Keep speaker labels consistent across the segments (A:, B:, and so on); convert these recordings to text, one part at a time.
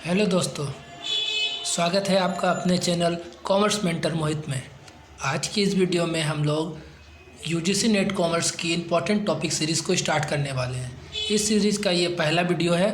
A: Hello दोस्तों, स्वागत है आपका अपने चैनल कॉमर्स मेंटर मोहित में। आज की इस वीडियो में हम लोग यूजीसी नेट कॉमर्स की इम्पॉर्टेंट टॉपिक सीरीज़ को स्टार्ट करने वाले हैं। इस सीरीज़ का ये पहला वीडियो है।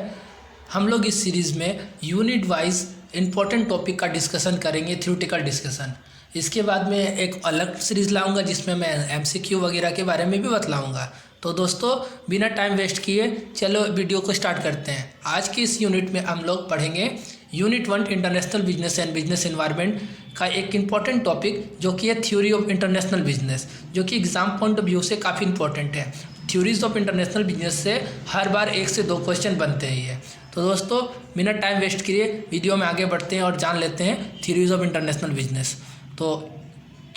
A: हम लोग इस सीरीज़ में यूनिट वाइज इम्पॉर्टेंट टॉपिक का डिस्कशन करेंगे, थ्योरेटिकल डिस्कशन। इसके बाद में एक अलग सीरीज़ लाऊंगा जिसमें मैं एमसीक्यू वगैरह के बारे में भी बतलाऊंगा। तो दोस्तों, बिना टाइम वेस्ट किए चलो वीडियो को स्टार्ट करते हैं। आज की इस यूनिट में हम लोग पढ़ेंगे unit 1 international business and business environment का एक इम्पॉर्टेंट टॉपिक जो कि है थ्योरी ऑफ इंटरनेशनल बिजनेस, जो कि एग्जाम पॉइंट ऑफ व्यू से काफ़ी इंपॉर्टेंट है। थ्योरीज ऑफ इंटरनेशनल बिजनेस से हर बार 1 से 2 क्वेश्चन बनते हैं ये। तो दोस्तों, बिना टाइम वेस्ट किए वीडियो में आगे बढ़ते हैं और जान लेते हैं थ्योरीज ऑफ इंटरनेशनल बिजनेस। तो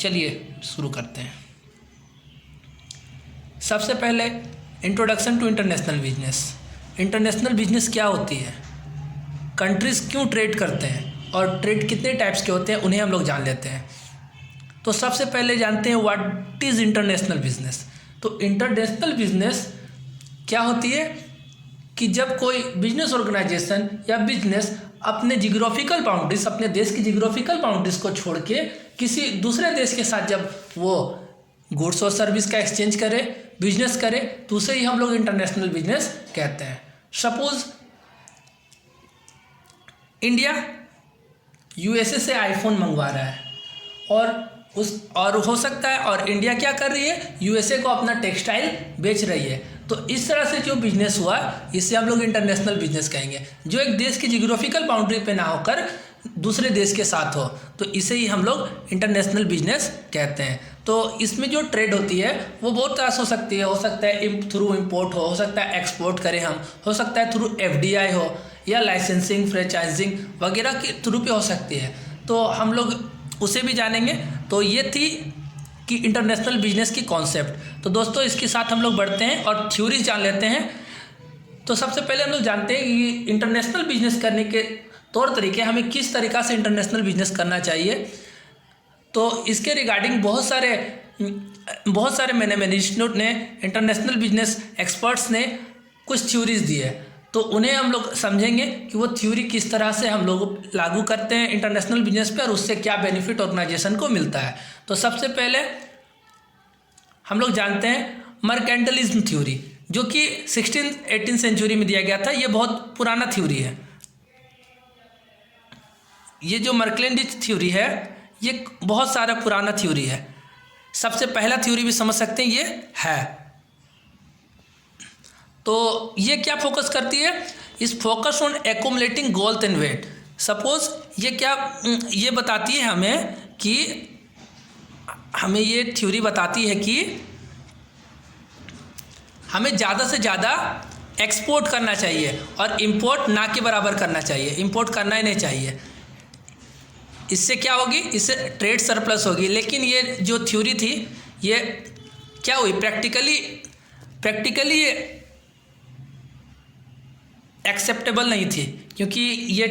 A: चलिए शुरू करते हैं। सबसे पहले introduction to international business. International business क्या होती है, कंट्रीज़ क्यों ट्रेड करते हैं और ट्रेड कितने टाइप्स के होते हैं, उन्हें हम लोग जान लेते हैं। तो सबसे पहले जानते हैं व्हाट इज़ इंटरनेशनल बिजनेस। तो इंटरनेशनल बिजनेस क्या होती है कि जब कोई बिजनेस ऑर्गेनाइजेशन या बिजनेस अपने जियोग्राफिकल बाउंड्रीज, अपने देश की जियोग्राफिकल बाउंड्रीज को छोड़ के किसी दूसरे देश के साथ जब वो गुड्स और सर्विस का एक्सचेंज करे, बिजनेस करे, तो उसे ही हम लोग इंटरनेशनल बिजनेस कहते हैं। सपोज इंडिया यूएसए से आईफोन मंगवा रहा है और हो सकता है और इंडिया क्या कर रही है, यूएसए को अपना टेक्सटाइल बेच रही है। तो इस तरह से जो बिजनेस हुआ इसे हम लोग इंटरनेशनल बिजनेस कहेंगे, जो एक देश की जियोग्राफिकल बाउंड्री पे ना होकर दूसरे देश के साथ हो, तो इसे ही हम लोग इंटरनेशनल बिजनेस कहते हैं। तो इसमें जो ट्रेड होती है वो बहुत तरह से हो सकती है। हो सकता है थ्रू इम्पोर्ट हो सकता है एक्सपोर्ट करें हम, हो सकता है थ्रू एफडीआई हो या लाइसेंसिंग, फ्रेंचाइजिंग वगैरह के थ्रू पे हो सकती है। तो हम लोग उसे भी जानेंगे। तो ये थी कि इंटरनेशनल बिजनेस की कॉन्सेप्ट। तो दोस्तों, इसके साथ हम लोग बढ़ते हैं और थ्योरीज जान लेते हैं। तो सबसे पहले हम लोग जानते हैं कि इंटरनेशनल बिजनेस करने के तौर तरीके, हमें किस तरीक़ा से इंटरनेशनल बिजनेस करना चाहिए। तो इसके रिगार्डिंग बहुत सारे मैनेजमेंट ने, इंटरनेशनल बिजनेस एक्सपर्ट्स ने कुछ थ्योरीज दी है। तो उन्हें हम लोग समझेंगे कि वो थ्योरी किस तरह से हम लोग लागू करते हैं इंटरनेशनल बिजनेस पे और उससे क्या बेनिफिट ऑर्गेनाइजेशन को मिलता है। तो सबसे पहले हम लोग जानते हैं मर्केंटलिज्म थ्योरी, जो कि 16th-18th सेंचुरी में दिया गया था। ये बहुत पुराना थ्योरी है। ये जो मर्केंटलिज्म थ्योरी है ये बहुत सारा पुराना थ्योरी है। सबसे पहला थ्योरी भी समझ सकते हैं ये है। तो ये क्या फोकस करती है, इस focus on accumulating wealth and weight. Suppose ये बताती है हमें ये थ्योरी बताती है कि हमें ज़्यादा से ज़्यादा एक्सपोर्ट करना चाहिए और इंपोर्ट ना के बराबर करना चाहिए, इंपोर्ट करना ही नहीं चाहिए। इससे क्या होगी, इससे ट्रेड सरप्लस होगी। लेकिन ये जो थ्योरी थी ये क्या हुई, प्रैक्टिकली एक्सेप्टेबल नहीं थी, क्योंकि ये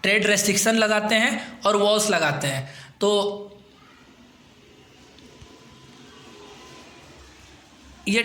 A: ट्रेड रेस्ट्रिक्शन लगाते हैं और वॉल्स लगाते हैं। तो ये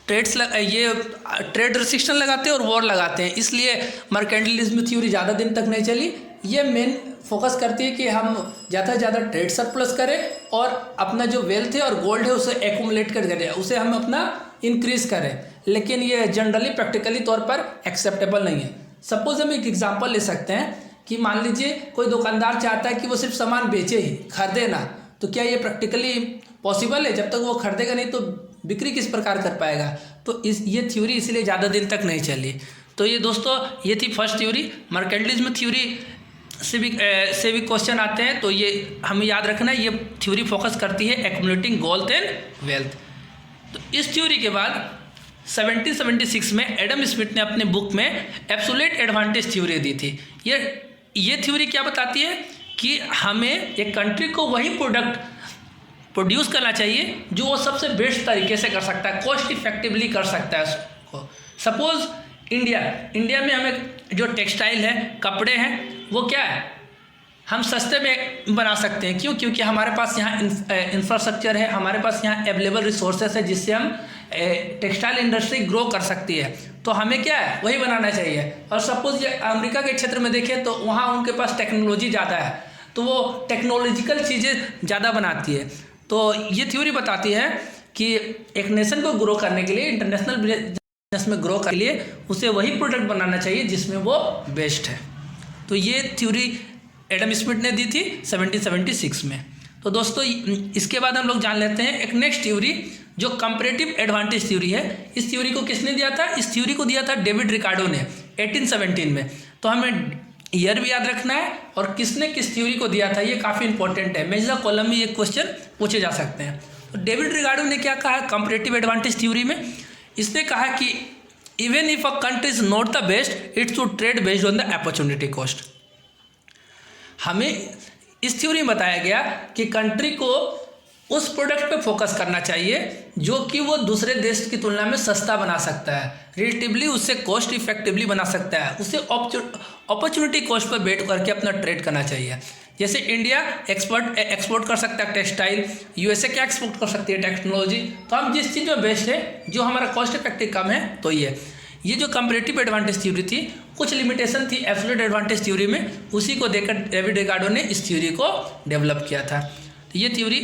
A: ट्रेड रेस्ट्रिक्शन लगाते हैं और वॉर लगाते हैं, इसलिए मर्केंटलिज्म थ्योरी ज़्यादा दिन तक नहीं चली। ये मेन फोकस करती है कि हम ज़्यादा से ज़्यादा ट्रेड सरप्लस करें और अपना जो वेल्थ है और गोल्ड है उसे एक्यूमुलेट कर करें, उसे हम अपना इंक्रीज करें। लेकिन ये जनरली प्रैक्टिकली तौर पर एक्सेप्टेबल नहीं है। सपोज हम एक एग्जांपल ले सकते हैं कि मान लीजिए कोई दुकानदार चाहता है कि वो सिर्फ सामान बेचे ही, खरीदे ना। तो क्या ये प्रैक्टिकली पॉसिबल है? जब तक वो खरीदेगा नहीं तो बिक्री किस प्रकार कर पाएगा। तो ये थ्योरी इसलिए ज़्यादा दिन तक नहीं चली। तो ये दोस्तों, ये थी फर्स्ट थ्योरी। मर्केंटलिज्म थ्योरी से भी क्वेश्चन आते हैं, तो ये हमें याद रखना है। ये थ्योरी फोकस करती है एक्यूमुलेटिंग वेल्थ एंड वेल्थ। तो इस थ्योरी के बाद 1776 में एडम स्मिथ ने अपने बुक में एब्सोल्यूट एडवांटेज थ्योरी दी थी। ये थ्योरी क्या बताती है कि हमें एक कंट्री को वही प्रोडक्ट प्रोड्यूस करना चाहिए जो वो सबसे बेस्ट तरीके से कर सकता है, कॉस्ट इफेक्टिवली कर सकता है उसको। सपोज इंडिया में हमें जो टेक्सटाइल है, कपड़े हैं, वो क्या है, हम सस्ते में बना सकते हैं। क्यों? क्योंकि हमारे पास यहाँ इंफ्रास्ट्रक्चर है, हमारे पास यहाँ अवेलेबल रिसोर्सेस है जिससे हम टेक्सटाइल इंडस्ट्री ग्रो कर सकती है। तो हमें क्या है वही बनाना चाहिए। और सपोज ये अमेरिका के क्षेत्र में देखें तो वहाँ उनके पास टेक्नोलॉजी ज़्यादा है, तो वो टेक्नोलॉजिकल चीज़ें ज़्यादा बनाती है। तो ये थ्योरी बताती है कि एक नेशन को ग्रो करने के लिए, इंटरनेशनल बिजनेस में ग्रो करने के लिए उसे वही प्रोडक्ट बनाना चाहिए जिसमें वो बेस्ट है। तो ये थ्योरी एडम स्मिथ ने दी थी 1776 में। तो दोस्तों इसके बाद हम लोग जान लेते हैं एक नेक्स्ट थ्योरी जो कंपैरेटिव एडवांटेज थ्योरी है। इस थ्योरी को किसने दिया था? इस थ्योरी को दिया था डेविड रिकार्डो ने 1817 में। तो हमें ईयर भी याद रखना है और किसने किस थ्योरी को दिया था, ये काफ़ी इंपॉर्टेंट है। मेंस द कॉलम में ये क्वेश्चन पूछे जा सकते हैं। तो डेविड रिकार्डो ने क्या कहा कंपैरेटिव एडवांटेज थ्योरी में? इसने कहा कि even if a country is not the best it should trade based on the opportunity cost. हमें इस थ्योरी में बताया गया कि कंट्री को उस प्रोडक्ट पे फोकस करना चाहिए जो कि वो दूसरे देश की तुलना में सस्ता बना सकता है, रिलेटिवली उससे कॉस्ट इफेक्टिवली बना सकता है, उसे अपॉर्चुनिटी कॉस्ट पर बेट करके अपना ट्रेड करना चाहिए। जैसे इंडिया एक्सपोर्ट कर सकता है टेक्सटाइल, यूएसए क्या एक्सपोर्ट कर सकती है टेक्नोलॉजी। तो हम जिस चीज़ में बेस्ट है, जो हमारा कॉस्ट इफेक्टिव कम है, तो ये जो कंपैरेटिव एडवांटेज थ्योरी थी, कुछ लिमिटेशन थी एब्सोल्यूट एडवांटेज थ्योरी में, उसी को देखकर डेविड रिकार्डो ने इस थ्योरी को डेवलप किया था। तो ये थ्योरी,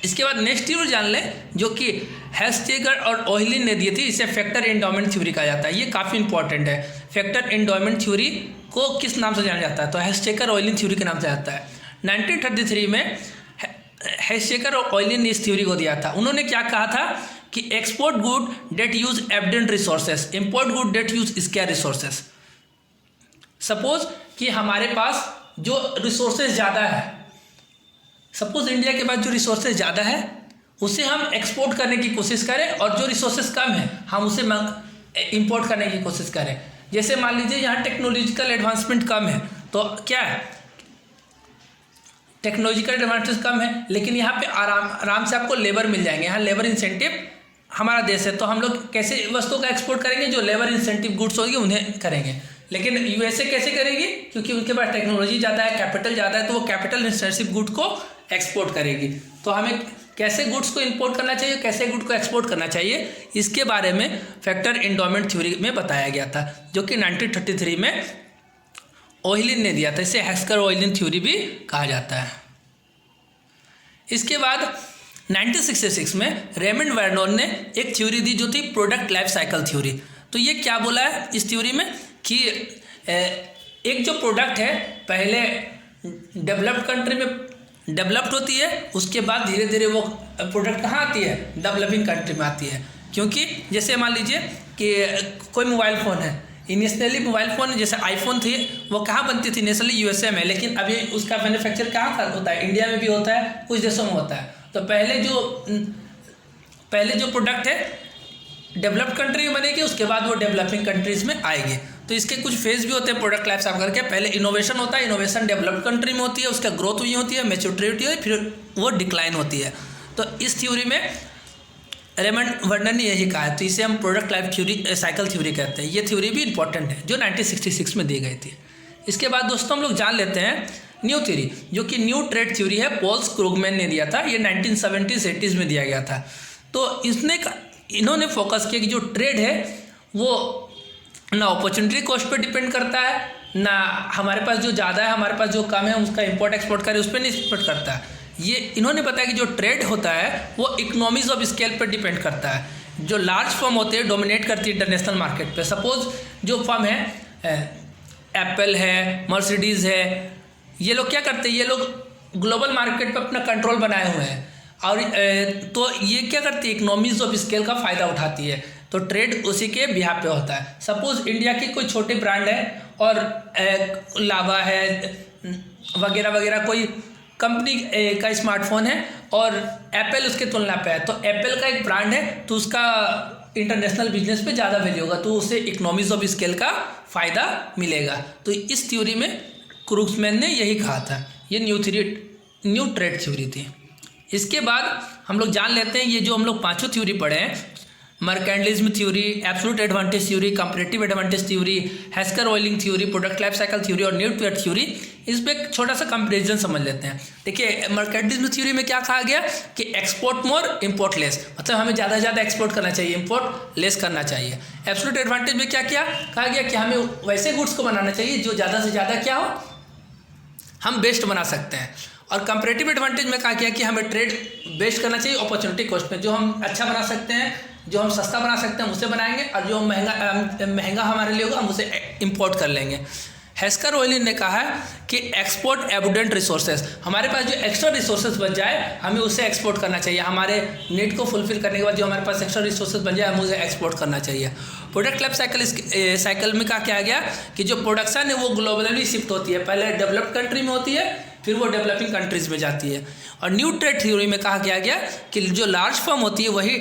A: इसके बाद नेक्स्ट थ्योरी जान लें जो कि हेस्टेगर और ओहलिन ने दी थी, इसे फैक्टर एंडोमेंट थ्योरी कहा जाता है। ये काफ़ी इंपॉर्टेंट है। फैक्टर एंडोमेंट थ्योरी को किस नाम से जाना जाता है? तो हेस्टेगर ओहलिन थ्योरी के नाम से जाता है। 1933 में हेस्टेगर और ओहलिन ने इस थ्योरी को दिया था। उन्होंने क्या कहा था कि export good that use abundant resources, import good that use scarce resources. Suppose कि हमारे पास जो रिसोर्सेज ज़्यादा है, सपोज इंडिया के पास जो रिसोर्सेज ज़्यादा है उसे हम एक्सपोर्ट करने की कोशिश करें, और जो रिसोर्सेज कम है हम उसे इंपोर्ट करने की कोशिश करें। जैसे मान लीजिए यहाँ टेक्नोलॉजिकल एडवांसमेंट कम है, तो क्या है टेक्नोलॉजिकल एडवांटेज कम है, लेकिन यहाँ पे आराम से आपको लेबर मिल जाएंगे। यहाँ लेबर इंसेंटिव हमारा देश है, तो हम लोग कैसे वस्तुओं का एक्सपोर्ट करेंगे? जो लेबर इंसेंटिव गुड्स होगी उन्हें करेंगे। लेकिन यूएसए कैसे करेगी? क्योंकि उनके पास टेक्नोलॉजी ज़्यादा है, कैपिटल ज़्यादा है, तो वो कैपिटल इंटेंसिव गुड को एक्सपोर्ट करेगी। तो हमें कैसे गुड्स को इंपोर्ट करना चाहिए, कैसे गुड को एक्सपोर्ट करना चाहिए, इसके बारे में फैक्टर एंडोमेंट थ्योरी में बताया गया था, जो कि 1933 में ओहलिन ने दिया था। इसे हेस्टेगर ओहलिन थ्योरी भी कहा जाता है। इसके बाद 1966 में रेमंड वर्नोन ने एक थ्योरी दी जो थी प्रोडक्ट लाइफ साइकिल थ्योरी। तो ये क्या बोला है इस थ्योरी में कि एक जो प्रोडक्ट है पहले डेवलप्ड कंट्री में डेवलप्ड होती है, उसके बाद धीरे धीरे वो प्रोडक्ट कहाँ आती है? डेवलपिंग कंट्री में आती है। क्योंकि जैसे मान लीजिए कि कोई मोबाइल फ़ोन है, इनिशियली मोबाइल फ़ोन जैसे आईफोन थी वो कहाँ बनती थी? इनिशियली यूएसए में, लेकिन अभी उसका मैन्युफैक्चर कहाँ होता है? इंडिया में भी होता है, कुछ देशों में होता है। तो पहले जो प्रोडक्ट है डेवलप्ड कंट्री में बनेगी, उसके बाद वो डेवलपिंग कंट्रीज़ में आएगी। तो इसके कुछ फेज भी होते हैं प्रोडक्ट लाइफ साइकिल के। पहले इनोवेशन होता है, इनोवेशन डेवलप्ड कंट्री में होती है, उसका ग्रोथ हुई होती है, मैच्योरिटी होती है, फिर वो डिक्लाइन होती है। तो इस थ्योरी में रेमंड वर्नन ने यही कहा है, तो इसे हम product life theory cycle theory कहते हैं। ये थ्योरी भी इंपॉर्टेंट है जो 1966 में दी गई थी। इसके बाद दोस्तों हम लोग जान लेते हैं न्यू थ्योरी, जो कि न्यू ट्रेड थ्योरी है, पॉल क्रूगमैन ने दिया था। ये 1970s-80s में दिया गया था। तो इन्होंने फोकस किया कि जो ट्रेड है वो ना अपॉर्चुनिटी कॉस्ट पे डिपेंड करता है, ना हमारे पास जो ज़्यादा है हमारे पास जो कम है उसका इंपोर्ट एक्सपोर्ट करें, उस पर नहीं डिपेंड करता है। ये इन्होंने बताया कि जो ट्रेड होता है वो इकोनॉमीज ऑफ स्केल पर डिपेंड करता है। जो लार्ज फर्म होते हैं डोमिनेट करती है इंटरनेशनल मार्केट पे। सपोज जो फर्म है एप्पल है, मर्सिडीज़ है, ये लोग क्या करते हैं? ये लोग ग्लोबल मार्केट पे अपना कंट्रोल बनाए हुए हैं, और तो ये क्या करती है? इकोनॉमीज ऑफ स्केल का फ़ायदा उठाती है। तो ट्रेड उसी के बिहाफ पे होता है। सपोज इंडिया की कोई छोटी ब्रांड है और लावा है वगैरह वगैरह कोई कंपनी का स्मार्टफोन है और एप्पल उसके तुलना पे है, तो एप्पल का एक ब्रांड है तो उसका इंटरनेशनल बिजनेस पे ज़्यादा वैल्यू होगा, तो उसे इकोनॉमीज ऑफ स्केल का फ़ायदा मिलेगा। तो इस थ्योरी में क्रूगमैन ने यही कहा था। ये न्यू ट्रेड थ्योरी थी। इसके बाद हम लोग जान लेते हैं ये जो हम लोग पांचों थ्योरी पढ़े हैं, mercantilism theory, absolute advantage theory, comparative advantage theory, Heckscher Ohlin theory, product life cycle theory और न्यूटन थ्योरी। इस पर एक छोटा सा कंपेरिजन समझ लेते हैं। देखिए मर्केंडलिज्म थ्योरी में क्या कहा गया कि एक्सपोर्ट मोर इम्पोर्ट लेस, मतलब हमें ज़्यादा से ज़्यादा एक्सपोर्ट करना चाहिए, इम्पोर्ट लेस करना चाहिए। एब्सोल्यूट एडवांटेज में क्या किया, कहा गया कि हमें वैसे गुड्स को बनाना चाहिए जो ज़्यादा से ज़्यादा क्या हो, हम बेस्ट बना सकते हैं। और कंपैरेटिव एडवांटेज में कहा गया कि हमें ट्रेड बेस्ट करना चाहिए अपॉर्चुनिटी कॉस्ट में, जो हम अच्छा बना सकते हैं, जो हम सस्ता बना सकते हैं उसे बनाएंगे, और जो महंगा हमारे लिए होगा हम उसे इंपोर्ट कर लेंगे। हेस्कर ऑयलिन ने कहा है कि एक्सपोर्ट एबुडेंट रिसोर्सेज, हमारे पास जो एक्स्ट्रा रिसोर्सेज बच जाए हमें उसे एक्सपोर्ट करना चाहिए। हमारे नीड को फुलफिल करने के बाद जो हमारे पास एक्स्ट्रा रिसोर्सेज बन जाए हम उसे एक्सपोर्ट करना चाहिए। प्रोडक्ट लाइफ साइकिल में कहा गया कि जो प्रोडक्शन है वो ग्लोबली शिफ्ट होती है, पहले डेवलप्ड कंट्री में होती है फिर वो डेवलपिंग कंट्रीज में जाती है। और न्यू ट्रेड थ्योरी में कहा गया कि जो लार्ज फर्म होती है वही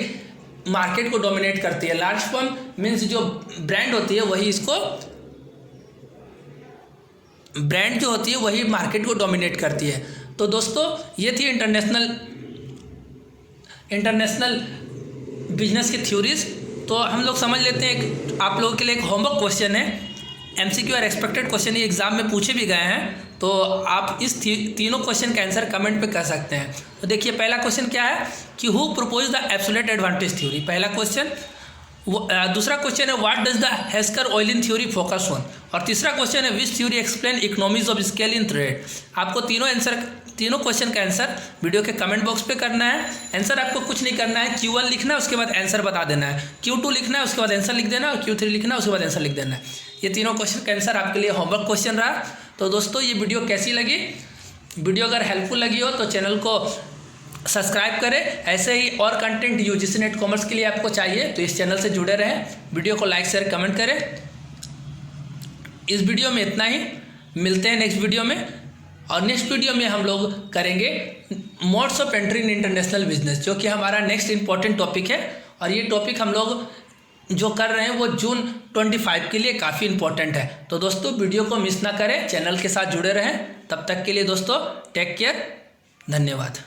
A: मार्केट को डोमिनेट करती है। लार्ज फर्म मीन्स जो ब्रांड होती है वही इसको, ब्रांड जो होती है वही मार्केट को डोमिनेट करती है। तो दोस्तों ये थी इंटरनेशनल बिजनेस की थ्योरीज। तो हम लोग समझ लेते हैं, आप लोगों के लिए एक होमवर्क क्वेश्चन है, एमसीक्यू और एक्सपेक्टेड क्वेश्चन, ये एग्जाम में पूछे भी गए हैं, तो आप इस तीनों क्वेश्चन का आंसर कमेंट पे कर सकते हैं। तो देखिए पहला क्वेश्चन क्या है कि who propose the absolute advantage theory, पहला क्वेश्चन। दूसरा क्वेश्चन है what does the Heckscher Ohlin theory focus on, और तीसरा क्वेश्चन है which theory explain economies of scale in trade. आपको तीनों क्वेश्चन का आंसर वीडियो के कमेंट बॉक्स पे करना है। आंसर आपको कुछ नहीं करना है, Q1 लिखना है उसके बाद आंसर बता देना है, Q2 लिखना है उसके बाद आंसर लिख देना है, और Q3 लिखना है उसके बाद आंसर लिख देना है। ये तीनों क्वेश्चन का आंसर आपके लिए होमवर्क क्वेश्चन रहा। तो दोस्तों ये वीडियो कैसी लगी, वीडियो अगर हेल्पफुल लगी हो तो चैनल को सब्सक्राइब करें। ऐसे ही और कंटेंट यूजीसी नेट कॉमर्स के लिए आपको चाहिए तो इस चैनल से जुड़े रहें। वीडियो को लाइक शेयर कमेंट करें। इस वीडियो में इतना ही, मिलते हैं नेक्स्ट वीडियो में। और नेक्स्ट वीडियो में हम लोग करेंगे modes of entry in international business, जो कि हमारा नेक्स्ट इंपॉर्टेंट टॉपिक है। और ये टॉपिक हम लोग जो कर रहे हैं वो जून 25 के लिए काफ़ी इंपॉर्टेंट है। तो दोस्तों वीडियो को मिस ना करें, चैनल के साथ जुड़े रहें। तब तक के लिए दोस्तों टेक केयर, धन्यवाद।